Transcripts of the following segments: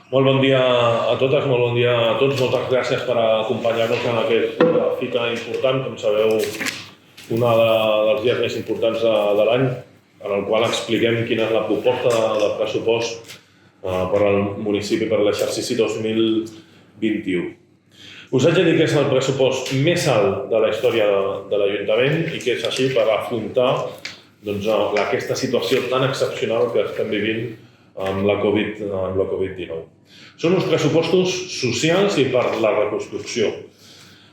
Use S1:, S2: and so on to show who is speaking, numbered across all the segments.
S1: Molt bon dia a totes, molt bon dia a tots. Moltes gràcies per acompanyar-nos en aquesta fita important, com sabeu, una dels dies més importants de l'any, en el qual expliquem quina és la proposta de pressupost per al municipi per l'exercici 2021. Us haig de dir que és el pressupost més alt de la història de l'Ajuntament i que és així per afrontar aquesta situació tan excepcional que estem vivint amb la Covid-19. Són uns pressupostos socials i per la reconstrucció,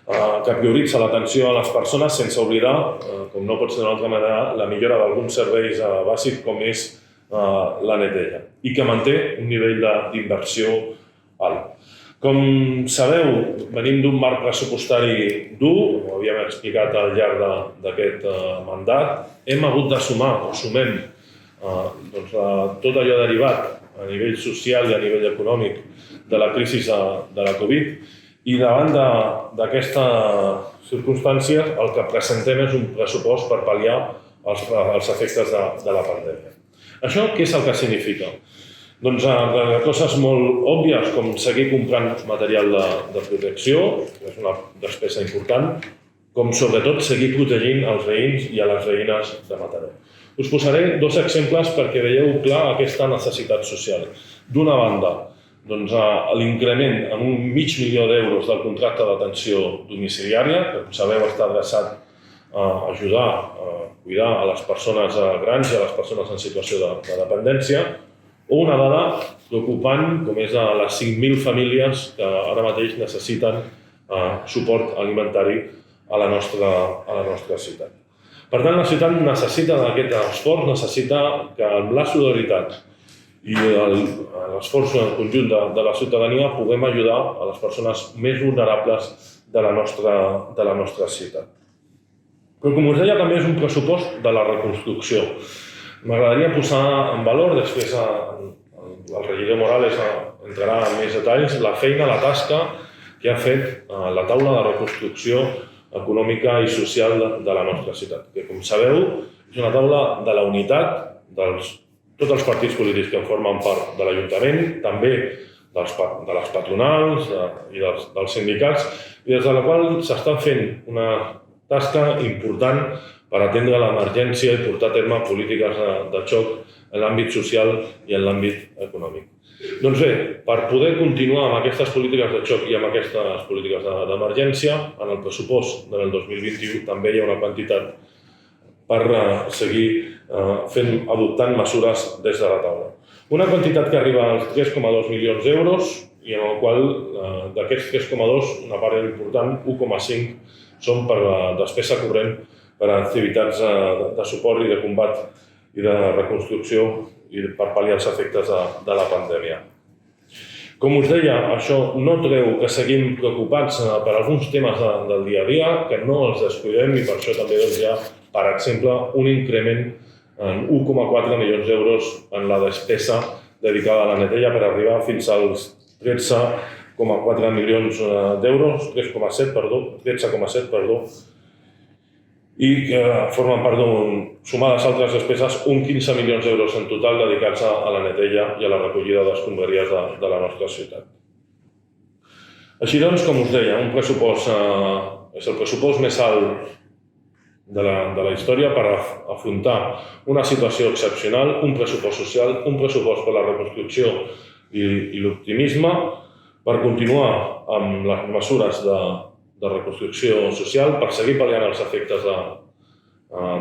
S1: que prioritza l'atenció a les persones sense oblidar, com no pot ser d'una altra manera, la millora d'alguns serveis bàsics com és la neteja i que manté un nivell d'inversió alt. Com sabeu, venim d'un marc pressupostari dur, ho havíem explicat al llarg d'aquest mandat. Hem hagut de sumar, o sumem, tot allò derivat a nivell social i a nivell econòmic de la crisi de la Covid i davant d'aquestes circumstàncies el que presentem és un pressupost per pal·liar els efectes de la pandèmia. Això què és el que significa? Doncs coses molt òbvies com seguir comprant material de protecció, que és una despesa important, com sobretot seguir protegint els veïns i a les veïnes de Mataró. Us posaré dos exemples perquè veieu clar aquesta necessitat social. D'una banda, l'increment en $500.000 del contracte d'atenció domiciliària, que com sabeu està adreçat a ajudar a cuidar a les persones grans i a les persones en situació de dependència, o una dada preocupant com és les 5.000 famílies que ara mateix necessiten suport alimentari a la nostra ciutat. Per tant, la ciutat necessita d'aquest esforç, necessita que amb la solidaritat i l'esforç conjunt de la ciutadania puguem ajudar a les persones més vulnerables de la nostra ciutat. Però, com us deia, també és un pressupost de la reconstrucció. M'agradaria posar en valor, després el regidor Morales entrarà en més detalls, la feina, la tasca que ha fet la taula de reconstrucció econòmica i social de la nostra ciutat, que, com sabeu, és una taula de la unitat de tots els partits polítics que en formen part de l'Ajuntament, també de les patronals i dels sindicats, i des de la qual s'està fent una tasca important per atendre l'emergència i portar a terme polítiques de xoc en l'àmbit social i en l'àmbit econòmic. Doncs bé, per poder continuar amb aquestes polítiques de xoc i amb aquestes polítiques d'emergència, en el pressupost del 2021 també hi ha una quantitat per seguir adoptant mesures des de la taula. Una quantitat que arriba als 3,2 milions d'euros i en el qual d'aquests 3,2 una part important, 1,5, són per despesa corrent per a activitats de suport i de combat i de reconstrucció i per pal·liar els efectes de la pandèmia. Com us deia, això no treu que seguim preocupats per alguns temes del dia a dia, que no els descuidem i per això també hi ha, per exemple, un increment en 1,4 milions d'euros en la despesa dedicada a la neteja per arribar fins als 13,4 milions d'euros, 13,7, i que formen part sumades altres despeses, 15 milions d'euros en total dedicats a la neteja i a la recollida d'escombraries de la nostra ciutat. Així doncs, com us deia, és el pressupost més alt de la història per afrontar una situació excepcional, un pressupost social, un pressupost per la reconstrucció i l'optimisme, per continuar amb les mesures de reconstrucció social, per seguir pal·liant els efectes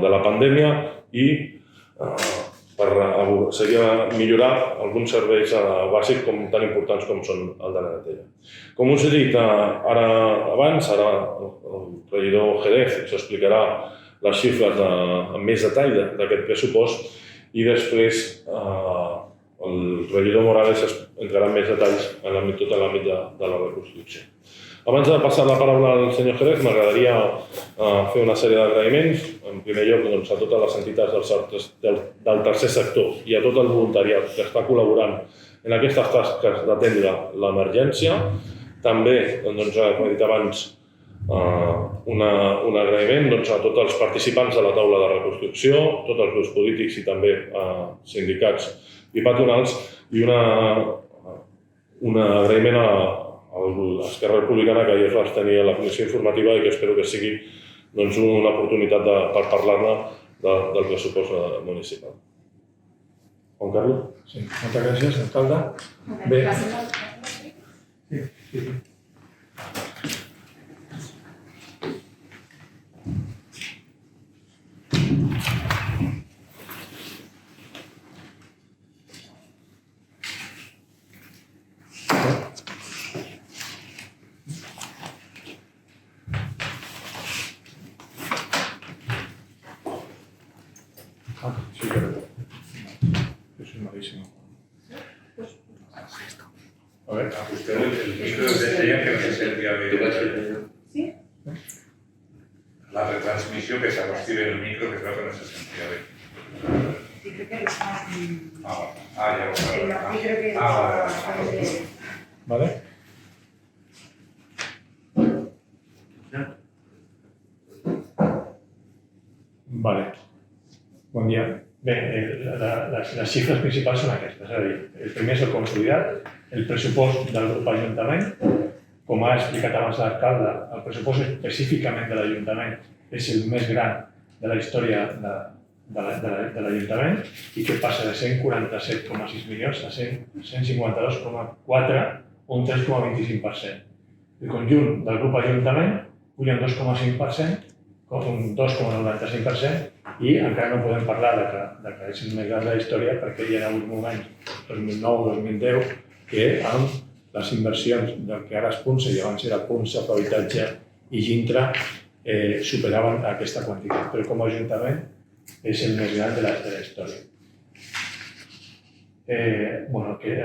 S1: de la pandèmia i per seguir millorar alguns serveis bàsics tan importants com són el de la neteja. Com us he dit abans, ara el regidor Jerez us explicarà les xifres amb més detall d'aquest pressupost i després el regidor Morales entrarà en més detalls en tot l'àmbit de la reconstrucció. Abans de passar la paraula al senyor Jerez, m'agradaria fer una sèrie d'agraïments. En primer lloc, a totes les entitats del tercer sector i a tot el voluntariat que està col·laborant en aquestes tasques d'atendre l'emergència. També, com he dit abans, un agraïment a tots els participants de la taula de reconstrucció, tots els grups polítics i també sindicats i patronals, i un agraïment a l'Esquerra Republicana que ahir es va abstenir a la comissió informativa i que espero que sigui una oportunitat per parlar-ne del pressupost municipal. Juan Carlos?
S2: Sí, moltes gràcies, alcalde. Bé. Sí. Sí, pero eso es malísimo. A ver,
S3: Usted el micro decía que no se sentía bien.
S4: ¿Sí?
S3: La retransmisión que se recibe en el micro que creo que no se sentía bien.
S4: Sí, creo que está.
S3: Ya lo
S4: Sí, creo que
S2: ¿vale? Vale. Bon dia. Bé, les xifres principals són aquestes. És a dir, el primer és el consolidat, el pressupost del grup Ajuntament. Com ha explicat abans l'alcalde, el pressupost específicament de l'Ajuntament és el més gran de la història de l'Ajuntament i que passa de 147,6 milions a 152,4, un 3,25%. El conjunt del grup Ajuntament puja un 2,5%, un 2,95%, i encara no podem parlar de que és el més gran de la història perquè hi ha hagut moments, 2009-2010, que amb les inversions del que ara és Punsa i abans era Punsa, Habitatge i Gintra superaven aquesta quantitat, però com a Ajuntament és el més gran de la història.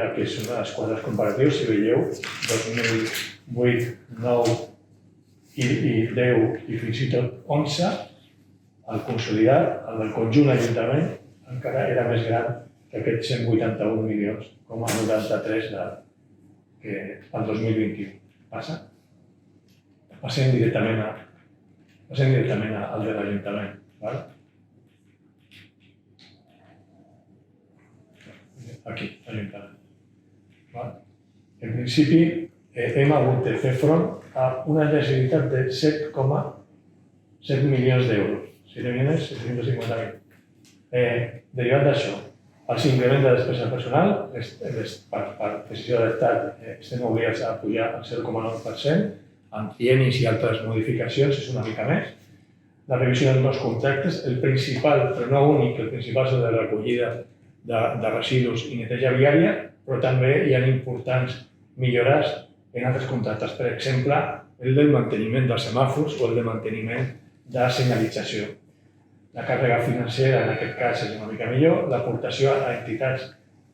S2: Aquí són els quadres comparatius, si veieu, 2008, 9 i 10 i fins i tot 11, el consolidat, el del conjunt Ajuntament, encara era més gran que aquests 181 milions, com a 93 al 2021. Passa? Passem directament al de l'Ajuntament. Aquí, l'Ajuntament. En principi, hem hagut de fer front a una necessitat de 7,7 milions d'euros. Si te vienes, 750.000. Derivat d'això, el increment de despesa personal, per decisió de l'Estat, estem obligats a pujar al 0,9%, amb trienis i altres modificacions és una mica més. La revisió dels nous contractes, el principal, però no únic, el principal és el de recollida de residus i neteja viària, però també hi ha importants millores en altres contractes. Per exemple, el del manteniment dels semàfors o el de manteniment de senyalització. La càrrega financera, en aquest cas, és una mica millor. L'aportació a entitats,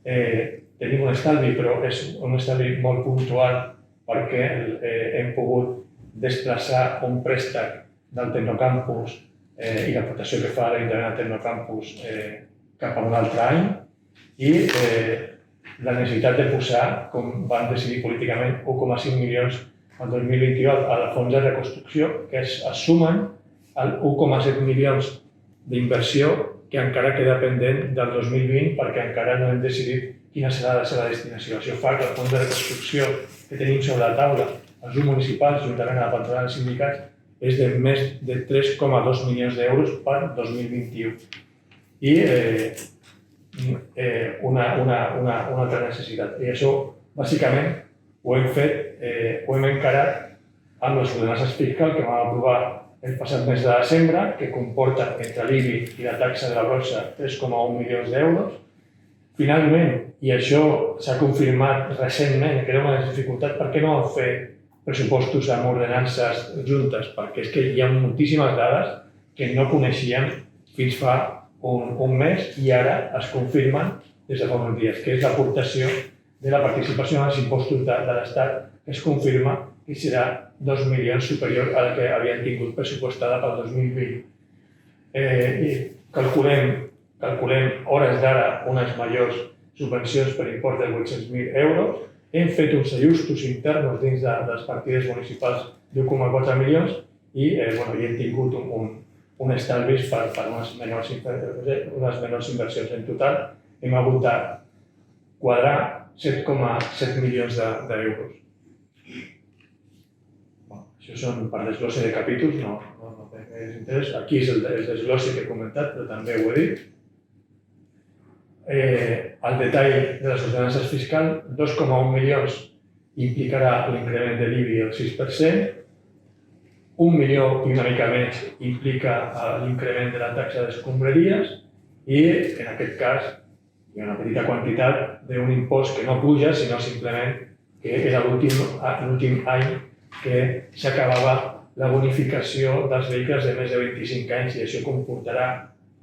S2: tenim un estalvi, però és un estalvi molt puntual perquè hem pogut desplaçar un préstec del Tecnocampus i l'aportació que fa l'Ajuntament al Tecnocampus cap a un altre any i la necessitat de posar, com van decidir políticament, 1,5 milions al 2021 al fons de reconstrucció, que es sumen al 1,7 milions d'inversió que encara queda pendent del 2020 perquè encara no hem decidit quina serà la seva destinació. Això fa que el fons de reconstrucció que tenim sobre la taula, els grups municipals, juntament amb la patronal dels sindicats, és de més de 3,2 milions d'euros per 2021. I una altra necessitat. I això, bàsicament, ho hem fet, ho hem encarat amb les ordenances fiscals que vam aprovar el passat mes de desembre, que comporta entre l'IBI i la taxa de la brossa 3,1 milions d'euros. Finalment, i això s'ha confirmat recentment, que era una dificultat, per què no vam fer pressupostos amb ordenances juntes? Perquè és que hi ha moltíssimes dades que no coneixíem fins fa un mes i ara es confirmen des de fa uns dies, que és l'aportació de la participació en els impostos de l'Estat, que es confirma que serà 2 milions superior a la que havien tingut pressupostada pel 2020. Calculem hores d'ara unes majors subvencions per import de 800.000 euros. Hem fet uns ajustos interns dins de les partides municipals d'1,4 milions i hem tingut un estalvis per unes menors inversions. En total hem hagut de quadrar 7,7 milions d'euros. Això són per desglossi de capítols, no té més interès. Aquí és el desglossi que he comentat, però també ho he dit. El detall de les ordenances fiscals, 2,1 milions implicarà l'increment de l'IBI al 6%, 1 milió i una mica més implica l'increment de la taxa d'escombraries i, en aquest cas, hi ha una petita quantitat d'un impost que no puja, sinó simplement que era l'últim any que s'acabava la bonificació dels vehicles de més de 25 anys i això comportarà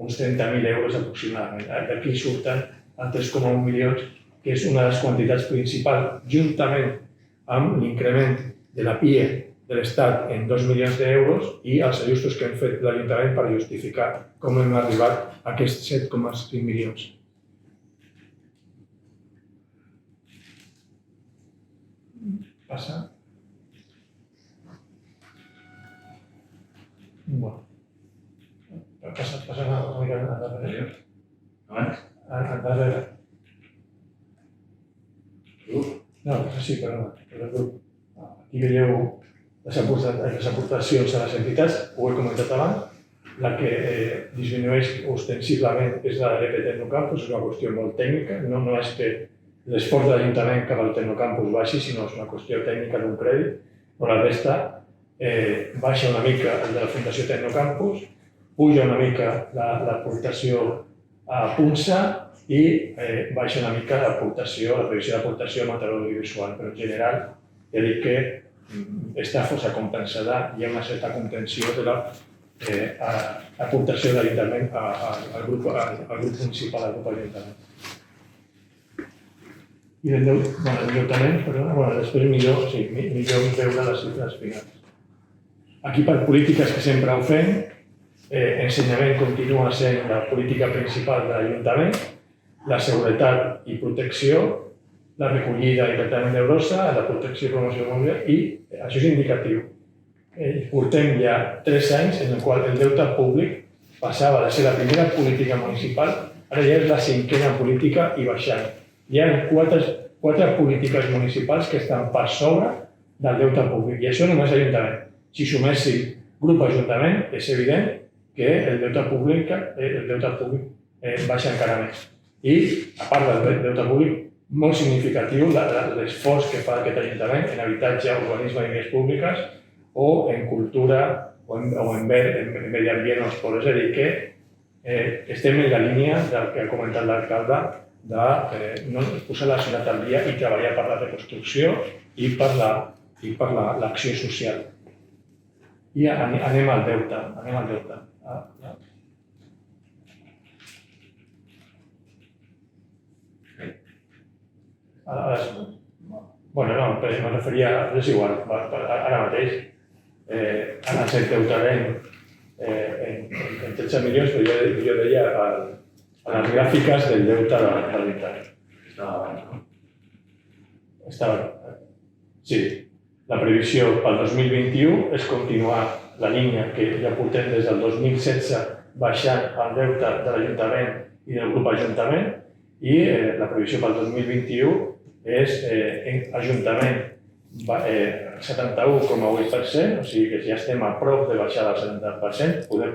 S2: uns 30.000 euros aproximadament. D'aquí surten els 3,1 milions, que és una de les quantitats principals, juntament amb l'increment de la PIE de l'Estat en 2 milions d'euros i els ajustos que hem fet l'Ajuntament per justificar com hem arribat a aquests 7,5 milions. Passa. Bueno. Passa una mica endarrere. Endarrere. No, sí, perdona. Aquí veieu les aportacions a les entitats, ho he comentat abans. La que disminueix ostensiblement és la de l'EP Tecnocampus, és una qüestió molt tècnica, no és que l'esforç de l'Ajuntament cap al Tecnocampus baixi, sinó és una qüestió tècnica d'un crèdit, però la resta baixa una mica el de la Fundació Tecnocampus, puja una mica l'aportació a Punsa i baixa una mica la previsió d'aportació a Mataró Audiovisual, però en general ja dic que està força compensada, hi ha una certa contenció de l'aportació de l'Ajuntament al grup municipal, al grup Ajuntament. I l'endeutament, després millor veure les xifres finals. Aquí, per polítiques que sempre ho fem, ensenyament continua sent la política principal de l'Ajuntament, la seguretat i protecció, la recollida i tractament de brossa, la protecció i promoció immobiliària i això és indicatiu. Portem ja 3 anys en el qual el deute públic passava de ser la primera política municipal, ara ja és la 5a política i baixant. Hi ha 4 polítiques municipals que estan per sobre del deute públic i això només l'Ajuntament. Si suméssim grup Ajuntament, és evident que el deute públic baixa encara més. I, a part del deute públic, molt significatiu l'esforç que fa aquest Ajuntament en habitatge, urbanisme i vies públiques o en cultura o en medi ambient o esports. És a dir, que estem en la línia del que ha comentat l'alcalde de posar la ciutat al dia i treballar per la reconstrucció i per l'acció social. I anem al deute. Me referia, és igual, ara mateix, ens endeutarem en 13 milions, però jo deia a les gràfiques del deute de l'Ajuntament. Estava abans, no? Estava, sí. La previsió pel 2021 és continuar la línia que ja portem des del 2016 baixant el deute de l'Ajuntament i del grup Ajuntament i la previsió pel 2021 és Ajuntament 71,8%, o sigui que ja estem a prop de baixar del 70%, podríem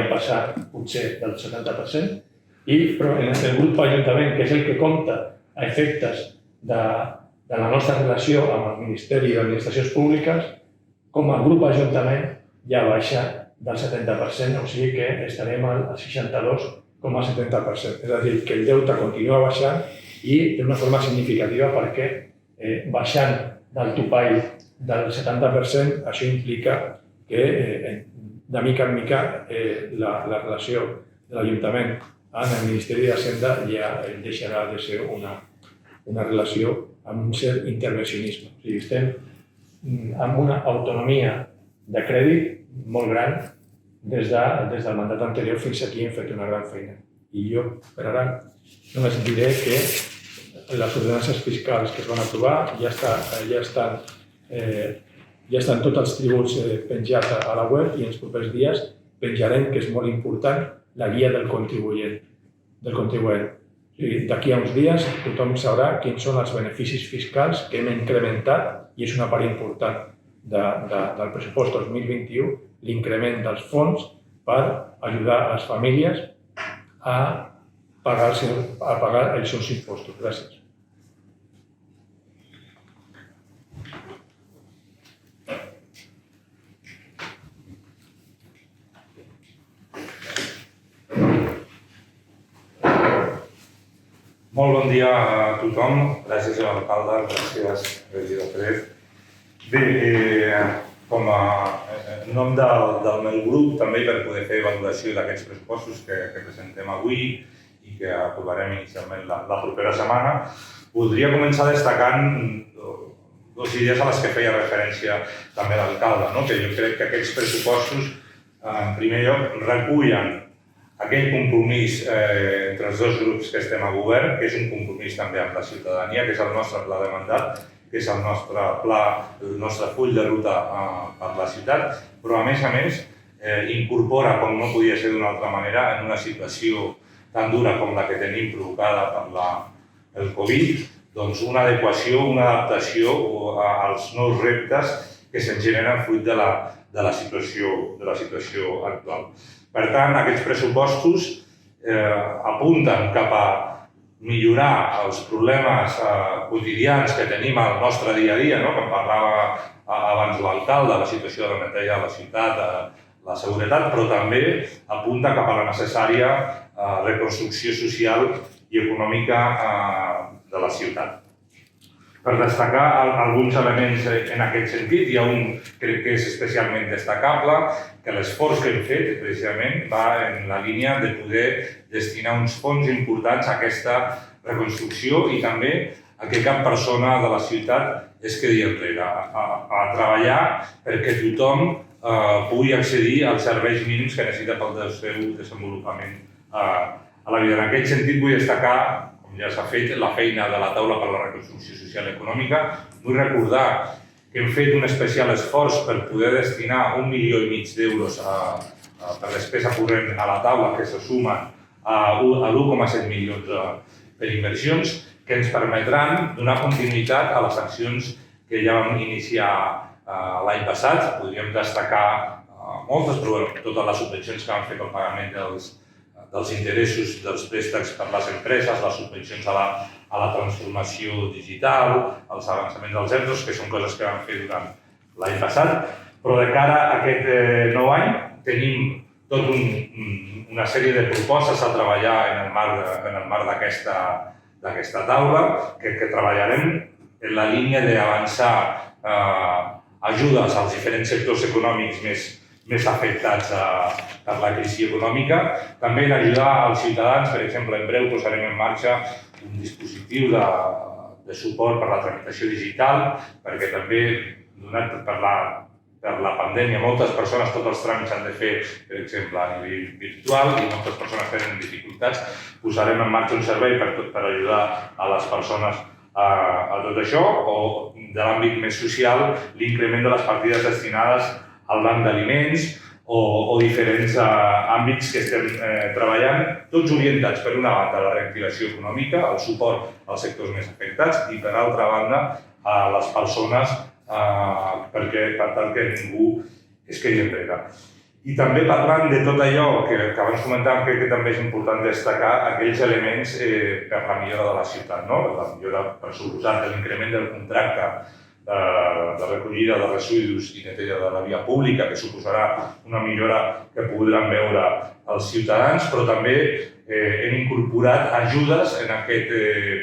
S2: passar potser del 70%, però en el grup Ajuntament, que és el que compta a efectes de la nostra relació amb el Ministeri d'Administracions Públiques, com a grup Ajuntament ja baixa del 70%, o sigui que estarem al 62,70%. És a dir, que el deute continua baixant i d'una forma significativa perquè baixant del topall del 70%, això implica que de mica en mica la relació de l'Ajuntament amb el Ministeri d'Hisenda ja deixarà de ser una relació amb un cert intervencionisme. O sigui, estem amb una autonomia de crèdit molt gran des del mandat anterior fins aquí hem fet una gran feina. I jo, per ara, només diré que les ordenances fiscals que es van aprovar ja estan tots els tributs penjats a la web i en els propers dies penjarem, que és molt important, la guia del contribuent. D'aquí a uns dies tothom sabrà quins són els beneficis fiscals que hem incrementat i és una part important del pressupost 2021, l'increment dels fons per ajudar a les famílies a pagar els seus impostos. Gràcies.
S3: Molt bon dia a tothom. Gràcies a l'alcalde, gràcies regidor Pérez. Bé, com a en nom del meu grup, també per poder fer valoració d'aquests pressupostos que presentem avui i que aprovarem inicialment la propera setmana, voldria començar destacant dues idees a les que feia referència també l'alcalde, que jo crec que aquests pressupostos, en primer lloc, recullen aquell compromís entre els dos grups que estem a govern, que és un compromís també amb la ciutadania, que és el nostre pla de mandat, que és el nostre pla, el nostre full de ruta per la ciutat, però a més incorpora, com no podia ser d'una altra manera, en una situació tan dura com la que tenim provocada per el Covid, doncs una adequació, una adaptació als nous reptes que se'n generen fruit de la situació actual. Per tant, aquests pressupostos apunten cap a millorar els problemes quotidians que tenim al nostre dia a dia, que en parlava abans l'alcalde, la situació de la neteja de la ciutat, la seguretat, però també apunta cap a la necessària reconstrucció social i econòmica de la ciutat. Per destacar alguns elements en aquest sentit, hi ha un crec que és especialment destacable, que l'esforç que hem fet precisament va en la línia de poder destinar uns fons importants a aquesta reconstrucció i també a que cap persona de la ciutat es quedi enrere, a treballar perquè tothom pugui accedir als serveis mínims que necessita pel seu desenvolupament a la vida. En aquest sentit vull destacar, com ja s'ha fet, la feina de la taula per la reconstrucció social i econòmica. Vull recordar que hem fet un especial esforç per poder destinar 1,5 milió d'euros per despesa corrent a la taula, que se sumen a 1,7 milions per inversions, que ens permetran donar continuïtat a les accions que ja vam iniciar l'any passat. Podríem destacar moltes, però totes les subvencions que han fet el pagament dels interessos dels préstecs per les empreses, les subvencions a la transformació digital, els avançaments dels ERTOs, que són coses que vam fer durant l'any passat. Però de cara a aquest nou any tenim tota una sèrie de propostes a treballar en el marc d'aquesta taula, que treballarem en la línia d'avançar ajudes als diferents sectors econòmics més afectats per la crisi econòmica. També en ajudar els ciutadans, per exemple, en breu posarem en marxa un dispositiu de suport per la tramitació digital, perquè també, donat per la pandèmia, moltes persones, tots els tràmits s'han de fer, per exemple, a nivell virtual i moltes persones tenen dificultats. Posarem en marxa un servei per ajudar a les persones a tot això, o de l'àmbit més social, l'increment de les partides destinades al banc d'aliments o diferents àmbits que estem treballant, tots orientats, per una banda, a la reactivació econòmica, al suport als sectors més afectats i, per altra banda, a les persones per tal que ningú es quedi enrere. I també parlant de tot allò que abans comentàvem, crec que també és important destacar aquells elements per la millora de la ciutat, la millora, per suposat, de l'increment del contracte de recollida de residus i neteja de la via pública, que suposarà una millora que podran veure els ciutadans, però també hem incorporat ajudes en aquest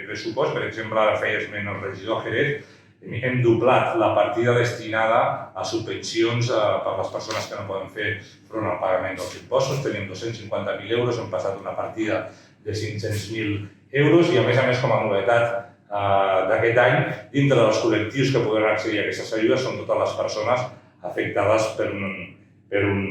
S3: pressupost. Per exemple, ara feia esment el regidor Jerez, hem doblat la partida destinada a subvencions per a les persones que no poden fer front al pagament dels impostos. Tenim 250.000 euros, hem passat una partida de 500.000 euros i, a més, com a novetat d'aquest any, dintre dels col·lectius que podran accedir a aquestes ajudes són totes les persones afectades per un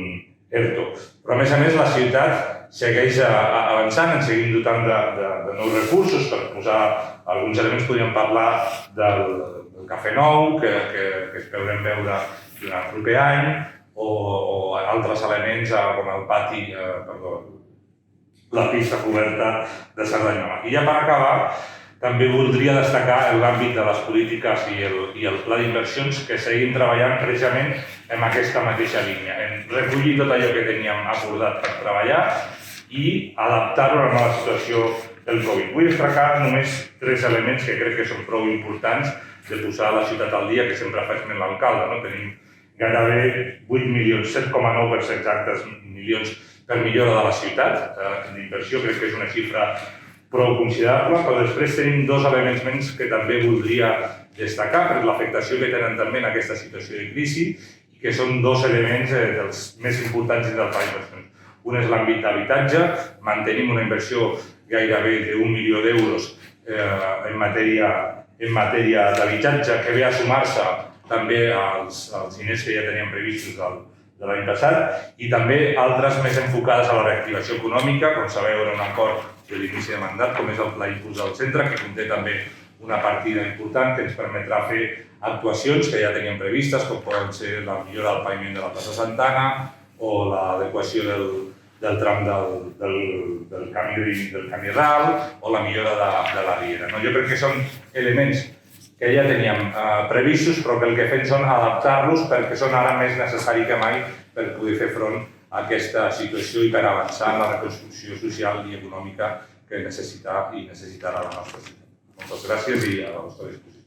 S3: ERTO. Però, a més, la ciutat segueix avançant, ens seguim dotant de nous recursos. Per posar alguns elements, podríem parlar del Cafè Nou, que esperem veure durant el proper any, o altres elements com el pati, la pista coberta de Cerdanyola. I ja per acabar, també voldria destacar l'àmbit de les polítiques i el pla d'inversions, que seguim treballant precisament en aquesta mateixa línia, en recollir tot allò que teníem acordat per treballar i adaptar-ho a la nova situació del Covid. Vull destacar només 3 elements que crec que són prou importants de posar la ciutat al dia, que sempre fa esment l'alcalde. No? Tenim gairebé 8 milions, 7,9 per ser exactes milions per millora de la ciutat d'inversió. Crec que és una xifra prou considerable, però després tenim 2 elements menys que també voldria destacar per l'afectació que tenen també en aquesta situació de crisi, que són 2 elements dels més importants dins del pla d'inversions. Un és l'àmbit d'habitatge, mantenim una inversió gairebé d'1 milió d'euros en matèria d'habitatge, que ve a sumar-se també als diners que ja teníem previstos de l'any passat, i també altres més enfocades a la reactivació econòmica, com sabeu, era un acord de l'inici de mandat, com és el Pla Impuls al Centre, que conté també una partida important que ens permetrà fer actuacions que ja teníem previstes, com poden ser la millora del paviment de la plaça Santana o l'adequació del tram del camí ral o la millora de la riera. Jo crec que són elements que ja teníem previstos, però que el que fem són adaptar-los perquè són ara més necessaris que mai per poder fer front a aquesta situació i per avançar en la reconstrucció social i econòmica que necessita i necessitarà la nostra ciutat. Moltes gràcies i a la vostra disposició.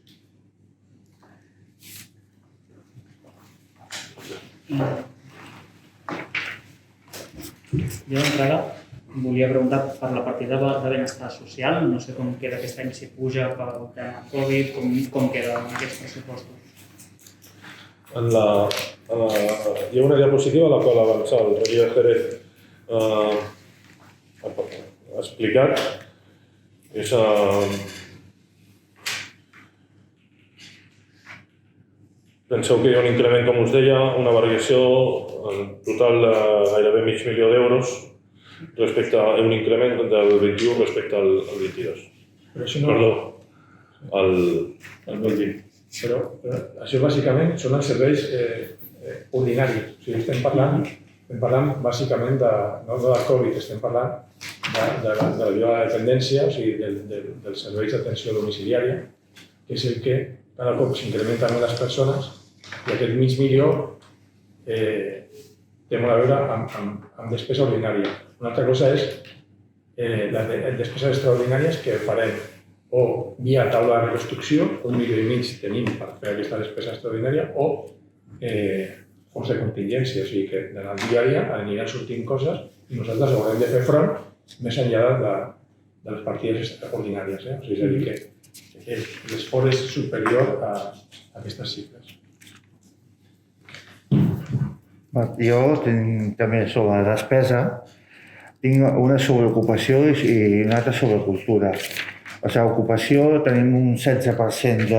S5: Jo d'entrada volia preguntar per la partida de benestar social, no sé com queda aquest any, si puja pel tema Covid, com queden aquests pressupostos.
S1: Hi ha una diapositiva a la qual avançar el regidor Jerez ha explicat. Penseu que hi ha un increment, com us deia, una variació en total de gairebé mig milió d'euros respecte a un increment del 21 respecte al 22. Perdó, al 2020.
S2: Però això bàsicament són els serveis ordinaris. O sigui, estem parlant bàsicament no de la Covid, estem parlant de la millora de la dependència, o sigui, dels serveis d'atenció domiciliària, que és el que cada cop s'incrementen més les persones, i aquest mig milió té molt a veure amb despesa ordinària. Una altra cosa és les despeses extraordinàries que farem o via taula de reconstrucció, 1,5 milió tenim per fer aquesta despesa extraordinària, o fons de contingència, o sigui que de la diària aniran sortint coses i nosaltres haurem de fer front més enllà de les partides ordinàries. O sigui, és a dir, que l'esforç és superior a aquestes xifres.
S6: Jo tinc també sobre la despesa, tinc una sobre ocupació i una altra sobre cultura. O sigui, ocupació tenim un 16%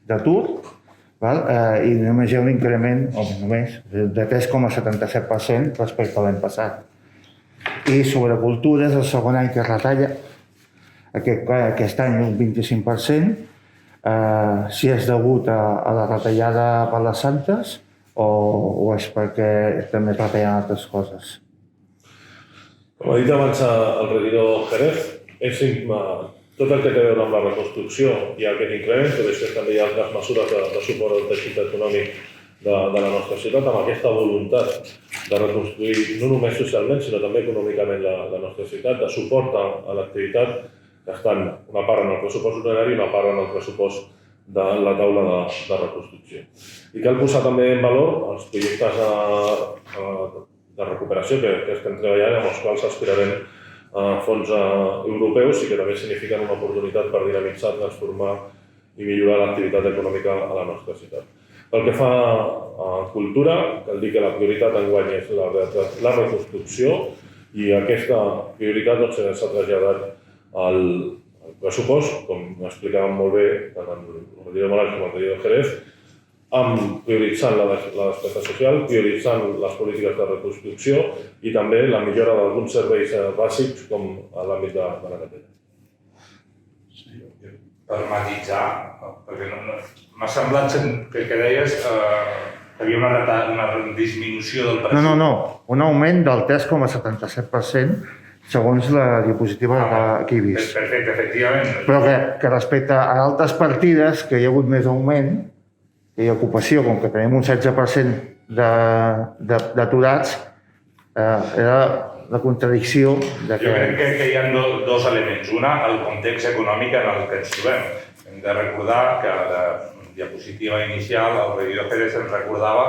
S6: d'atur i només hi ha un increment, de 3,77% respecte a l'any passat. I sobre cultura és el segon any que es retalla, aquest any un 25%, si és degut a la retallada per les santes o és perquè també es retallen altres coses.
S1: Com ha dit abans el regidor Jerez, tot el que té a veure amb la reconstrucció hi ha aquest increment, però després també hi ha altres mesures de suport al teixit econòmic de la nostra ciutat, amb aquesta voluntat de reconstruir no només socialment, sinó també econòmicament la nostra ciutat, de suport a l'activitat, que estan una part en el pressupost ordinari i una part en el pressupost de la taula de reconstrucció. I cal posar també en valor els projectes de recuperació que estem treballant, amb els quals aspirarem fons europeus i que també signifiquen una oportunitat per dinamitzar, transformar i millorar l'activitat econòmica a la nostra ciutat. Pel que fa a cultura, cal dir que la prioritat enguany és la reconstrucció i aquesta prioritat s'ha traslladat al pressupost, com explicàvem molt bé tant el regidor Morales com el regidor Jerez, prioritzant la despesa social, prioritzant les polítiques de reconstrucció i també la millora d'alguns serveis bàsics com a l'àmbit de la neteja.
S3: Per matisar, perquè m'ha semblat que deies que hi havia una disminució del pressupost.
S6: No, un augment del 3,77% segons la diapositiva que he vist.
S3: Perfecte, efectivament.
S6: Però que respecte a altres partides, que hi ha hagut més augment, que hi ha ocupació, com que tenim un 16% d'aturats, era la contradicció de
S3: Jo crec que hi ha dos elements. Una, el context econòmic en el que ens trobem. Hem de recordar que a la diapositiva inicial el regidor Jerez ens recordava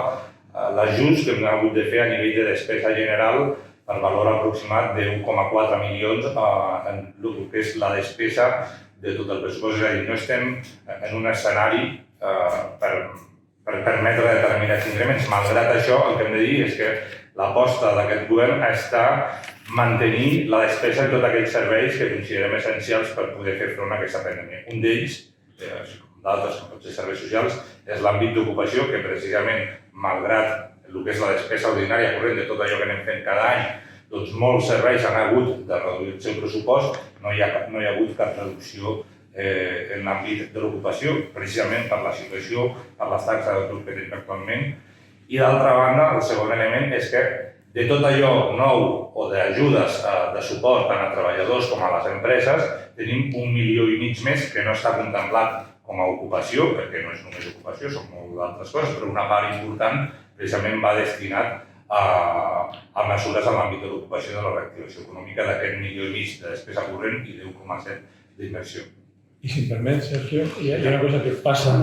S3: l'ajust que hem hagut de fer a nivell de despesa general per valor aproximat de 1,4 milions en el que és la despesa de tot el pressupost. És a dir, no estem en un escenari per permetre determinats increments. Malgrat això, el que hem de dir és que l'aposta d'aquest govern està mantenir la despesa en tots aquells serveis que considerem essencials per poder fer front a aquesta pandèmia. Un d'ells, com d'altres, com tots els serveis socials, és l'àmbit d'ocupació, que precisament, malgrat el que és la despesa ordinària corrent de tot allò que anem fent cada any, doncs molts serveis han hagut de reduir el seu pressupost, no hi ha hagut cap reducció en l'àmbit de l'ocupació, precisament per la situació, per les taxes d'atur que tenim actualment. I d'altra banda, el segon element és que de tot allò nou o d'ajudes de suport tant a treballadors com a les empreses, tenim 1,5 milions més que no està contemplat com a ocupació, perquè no és només ocupació, són molt d'altres coses, però una part important precisament va destinat a mesures en l'àmbit de l'ocupació de la reactivació econòmica d'aquest 1,5 milions de despesa corrent i 10,7 d'inversió.
S2: I si em permet, Sergio, hi ha una cosa que passa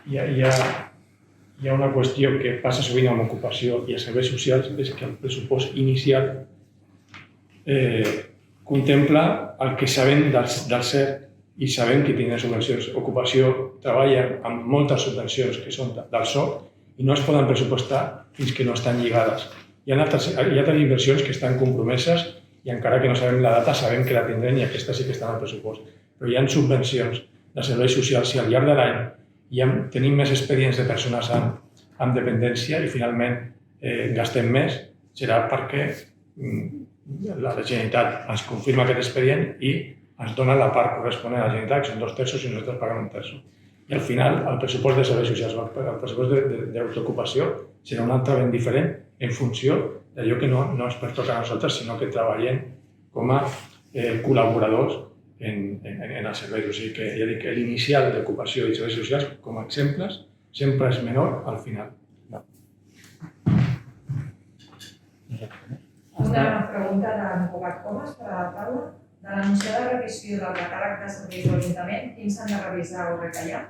S2: hi ha una qüestió que passa sovint amb ocupació i a serveis socials, és que el pressupost inicial contempla el que sabem del CERT i sabem que tindrà subvencions. Ocupació treballa amb moltes subvencions que són del SOC i no es poden pressupostar fins que no estan lligades. Hi ha altres inversions que estan compromeses i encara que no sabem la data, sabem que la tindrem i aquestes sí que estan al pressupost. Però hi ha subvencions de serveis socials i al llarg de l'any tenim més expedients de persones amb dependència i finalment gastem més, serà perquè la Generalitat ens confirma aquest expedient i ens dona la part corresponent a la Generalitat, que són 2/3 i nosaltres paguem 1/3. I al final el pressupost de serveis socials, el pressupost d'autoocupació serà un altre ben diferent en funció d'allò que no ens pertoca a nosaltres, sinó que treballem com a col·laboradors en els serveis. O sigui que ja dic que l'inicial d'ocupació i serveis socials, com a exemples, sempre és menor al final.
S4: Una pregunta d'en Cugat Comas per a la taula. De l'anunciada revisió del catàleg de serveis de l'Ajuntament, quins s'han de revisar o retallar?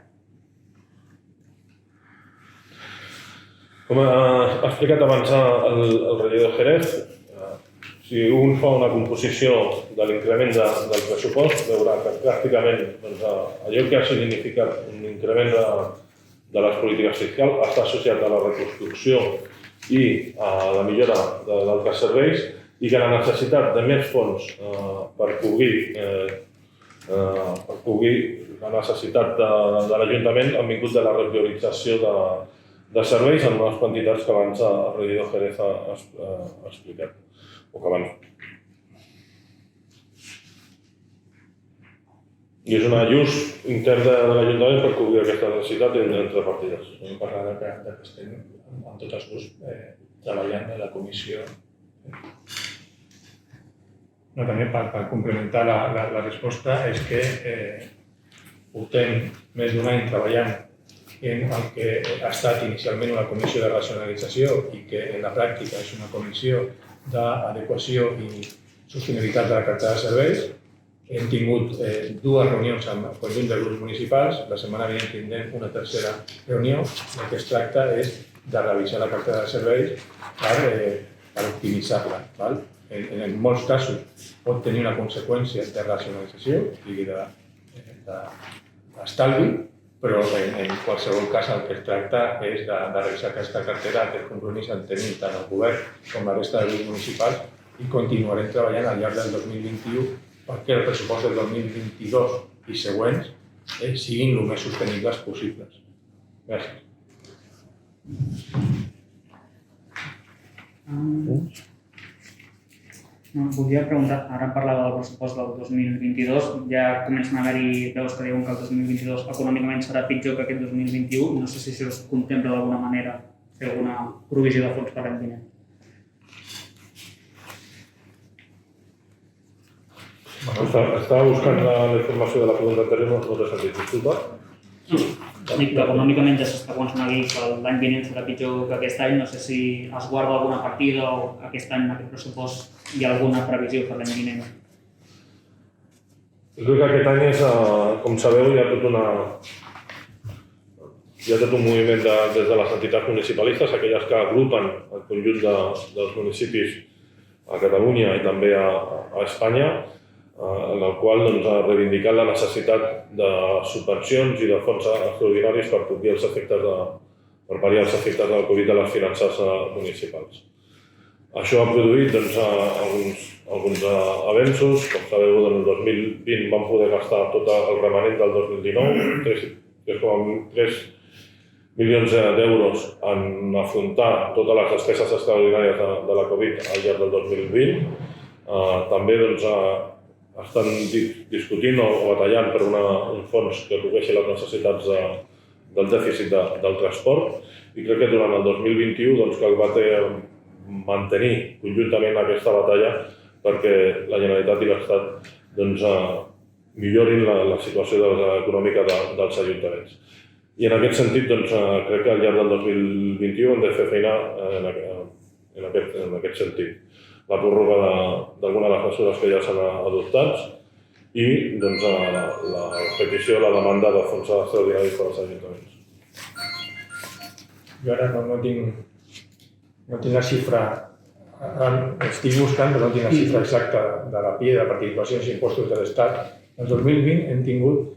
S1: Com ha explicat abans el regidor Jerez, si un fa una composició de l'increment del pressupost, veurà que pràcticament allò que ha significat un increment de les polítiques fiscals està associat a la reconstrucció i a la millora d'altres serveis i que la necessitat de més fons per cobrir la necessitat de l'Ajuntament ha vingut de la repriorització de serveis en unes quantitats que abans el regidor Jerez ha explicat. O que abans. I és un ajust intern de l'Ajuntament per cobrir aquesta necessitat entre partides.
S2: Vam parlar que estem amb tots els grups treballant en la comissió. També per complementar la resposta és que portem més d'un any treballant en el que ha estat inicialment una comissió de racionalització i que en la pràctica és una comissió d'adequació i sostenibilitat de la cartera de serveis. Hem tingut dues reunions amb el conjunt dels grups municipals. La setmana vinent tindrem una tercera reunió. El que es tracta és de revisar la cartera de serveis per optimitzar-la. En molts casos pot tenir una conseqüència de racionalització, o sigui d'estalvi, però en qualsevol cas el que es tracta és de revisar aquesta cartera, aquest compromís en tenim tant el govern com la resta de grups municipals i continuarem treballant al llarg del 2021 perquè el pressupost del 2022 i següents siguin el més sostenibles possibles. Gràcies.
S5: Volia preguntar, ara parlava del pressupost del 2022, ja comencen a haver-hi veus que diuen que el 2022 econòmicament serà pitjor que aquest 2021. No sé si això es contempla d'alguna manera fer alguna provisió de fons per l'any vinent.
S1: Estava buscant la informació de la pregunta anterior, no t'he sentit, disculpa.
S5: Dic que econòmicament ja s'està començant a dir que l'any vinent serà pitjor que aquest any. No sé si es guarda alguna partida o aquest any, en aquest pressupost, hi ha alguna previsió per l'any vinent.
S1: És que aquest any és, com sabeu, hi ha tot un moviment des de les entitats municipalistes, aquelles que agrupen el conjunt dels municipis a Catalunya i també a Espanya, en el qual ha reivindicat la necessitat de subvencions i de fons extraordinaris per pal·liar els efectes del Covid a les finances municipals. Això ha produït alguns avenços. Com sabeu, en el 2020 vam poder gastar tot el remanent del 2019, 3,3 milions d'euros en afrontar totes les despeses extraordinàries de la Covid al llarg del 2020. També estan discutint o batallant per un fons que cobreixi les necessitats del dèficit del transport, i crec que durant el 2021 caldrà mantenir conjuntament aquesta batalla perquè la Generalitat i l'Estat millorin la situació econòmica dels ajuntaments. I en aquest sentit, crec que al llarg del 2021 hem de fer feina en aquest sentit. La pròrroga d'alguna de les mesures que ja s'han adoptat i la petició, la demanda de fons extraordinaris per als ajuntaments.
S2: Jo ara no tinc la xifra, estic buscant però no tinc la xifra exacta de la PIE, de participacions i impostos de l'Estat. En 2020 hem tingut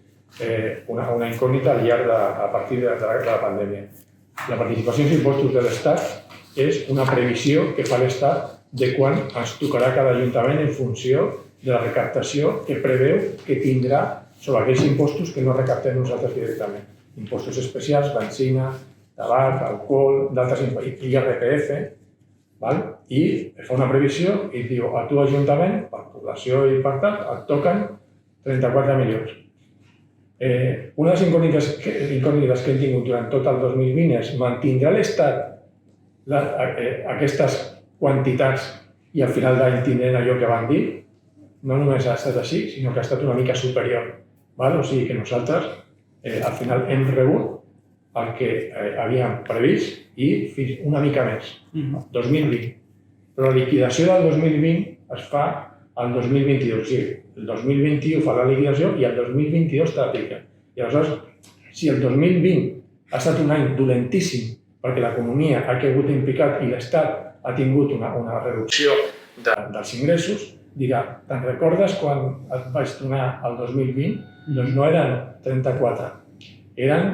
S2: una incògnita al llarg a partir de la pandèmia. La participació i impostos de l'Estat és una previsió que fa l'Estat de quan ens tocarà cada ajuntament en funció de la recaptació que preveu que tindrà sobre aquells impostos que no recaptem nosaltres directament. Impostos especials, benzina, tabac, alcohol, d'altres impostos, IRPF, i fa una previsió i diu a tu ajuntament, per població i per tant, et toquen 34 milions. Una de les incògnites que hem tingut durant tot el 2020 és mantindrà l'Estat aquestes quantitats i al final d'any tindrem allò que van dir. No només ha estat així, sinó que ha estat una mica superior. O sigui que nosaltres al final hem rebut el que havíem previst i fins una mica més, 2020. Però la liquidació del 2020 es fa al 2022. O sigui, el 2021 fa la liquidació i el 2022 t'aplica. I aleshores, si el 2020 ha estat un any dolentíssim perquè l'economia ha caigut en picat i l'Estat ha tingut una reducció dels ingressos, dirà, te'n recordes quan et vaig donar el 2020? Doncs no eren 34, eren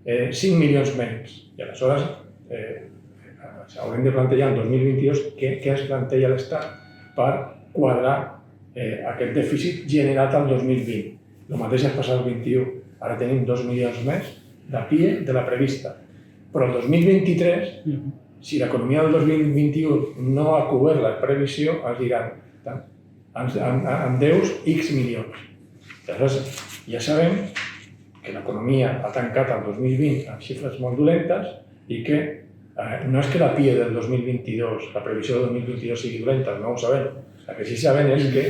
S2: 5 milions menys. I aleshores haurem de plantejar en 2022 què es planteja l'Estat per quadrar aquest dèficit generat el 2020. El mateix es passa el 21. Ara tenim 2 milions més de PIE de la prevista. Però el 2023, si l'economia del 2021 no ha cobert la previsió, ens diran, em deus X milions. Aleshores, ja sabem que l'economia ha tancat el 2020 amb xifres molt dolentes i que no és que la PIE del 2022, la previsió del 2022 sigui dolenta, no ho sabem. El que sí sabem és que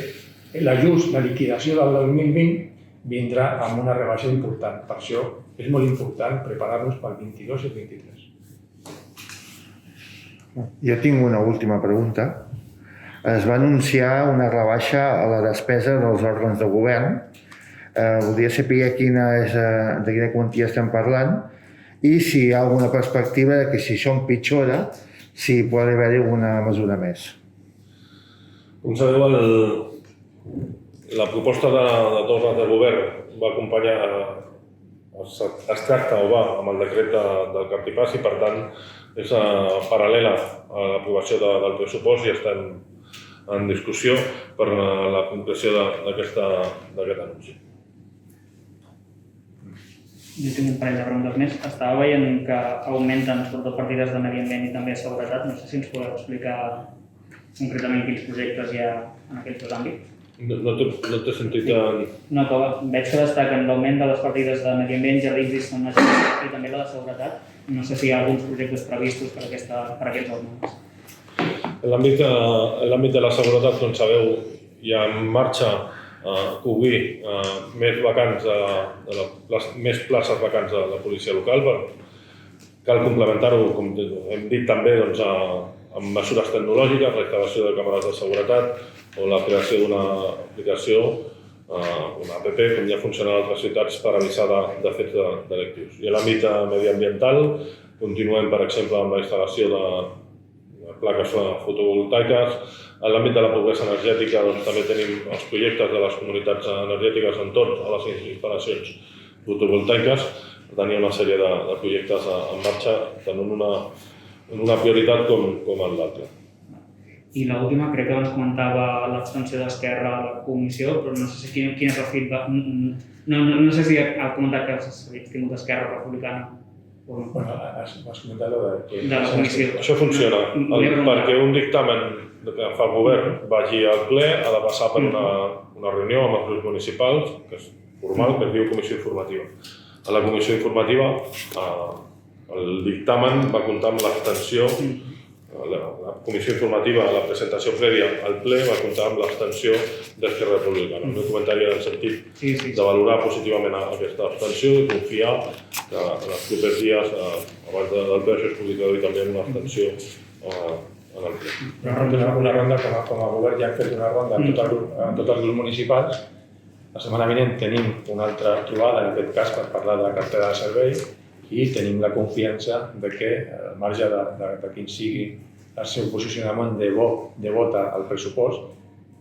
S2: l'ajust, la liquidació del 2020 vindrà amb una rebaixa important. Per això és molt important preparar-nos pel 22 i el 23.
S6: Jo tinc una última pregunta. Es va anunciar una rebaixa a la despesa dels òrgans de govern. Voldria saber de quina quantia estem parlant i si hi ha alguna perspectiva de que si això empitjora, si pot haver-hi alguna mesura més.
S1: Com sabeu, la proposta d'òrgans de govern va acompanyar, es tracta o va amb el decret del cap i pas i per tant és paral·lela a l'aprovació del pressupost i estem en discussió per la concreció d'aquest anunci.
S5: Jo tinc un parell de preguntes més. Estava veient que augmenten sobretot partides de medi ambient i també de seguretat. No sé si ens podeu explicar concretament quins projectes hi ha en aquests dos àmbits.
S1: No t'he sentit tant...
S5: No, que veig que destaquen l'augment de les partides de medi ambient, jardins i zones i també la de seguretat. No sé si hi ha alguns projectes previstos per aquests augments.
S1: En l'àmbit de la seguretat, com sabeu, hi ha en marxa cobrir més places vacants de la policia local. Cal complementar-ho, com hem dit també, amb mesures tecnològiques, la instal·lació de càmeres de seguretat o la creació d'una aplicació, una app, com ja funciona a altres ciutats, per avisar de fets delictius. I a l'àmbit mediambiental continuem, per exemple, amb la instal·lació de plaques fotovoltaiques. En l'àmbit de la pobresa energètica també tenim els projectes de les comunitats energètiques entorn a les instal·lacions fotovoltaiques. Per tant, hi ha una sèrie de projectes en marxa, tant en una prioritat com en l'altra.
S5: I l'última, crec que ens comentava l'abstenció d'Esquerra a la comissió, però no sé quin és el feedback. No sé si ha comentat que s'ha tingut Esquerra Republicana.
S2: Bueno, has comentat de
S5: la comissió.
S1: Això funciona. Perquè un dictamen que fa el govern vagi al ple, ha de passar per una reunió amb els grups municipals, que és formal, que es diu comissió informativa. A la comissió informativa, el dictamen va comptar amb l'abstenció. La comissió informativa, la presentació prèvia al ple, va comptar amb l'abstenció d'Esquerra Republicana. El meu comentari era en el sentit de valorar positivament aquesta abstenció i confiar que en els propers dies, abans del ple, això es pugui traduir també en una abstenció en el ple.
S7: Una ronda, com a govern ja hem fet una ronda en tots els grups municipals. La setmana vinent tenim una altra trobada, en aquest cas per parlar de la cartera de servei, i tenim la confiança de que, al marge de quin sigui el seu posicionament de vot al pressupost,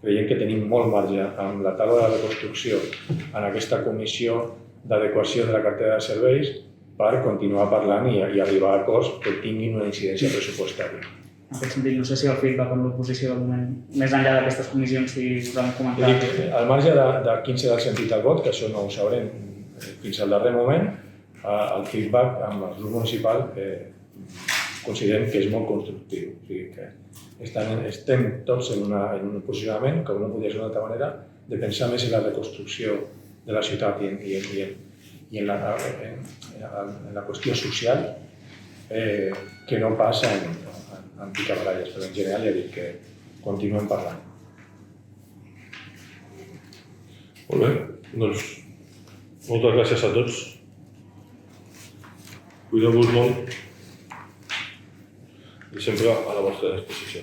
S7: creiem que tenim molt marge amb la taula de reconstrucció en aquesta comissió d'adequació de la cartera de serveis per continuar parlant i arribar a acords que tinguin una incidència pressupostària.
S5: En aquest sentit, no sé si el feedback amb l'oposició del moment, més enllà d'aquestes comissions, si us han comentat.
S7: Al marge de quin serà el sentit del vot, que això no ho sabrem fins al darrer moment, el feedback amb el grup municipal considerem que és molt constructiu. O sigui que estem tots en un posicionament, com no podia ser d'una altra manera, de pensar més en la reconstrucció de la ciutat i en la qüestió social que no passa en picabaralles, però en general ja dic que continuem parlant.
S1: Molt bé, doncs moltes gràcies a tots. Cuideu-vos molt i sempre a la vostra disposició.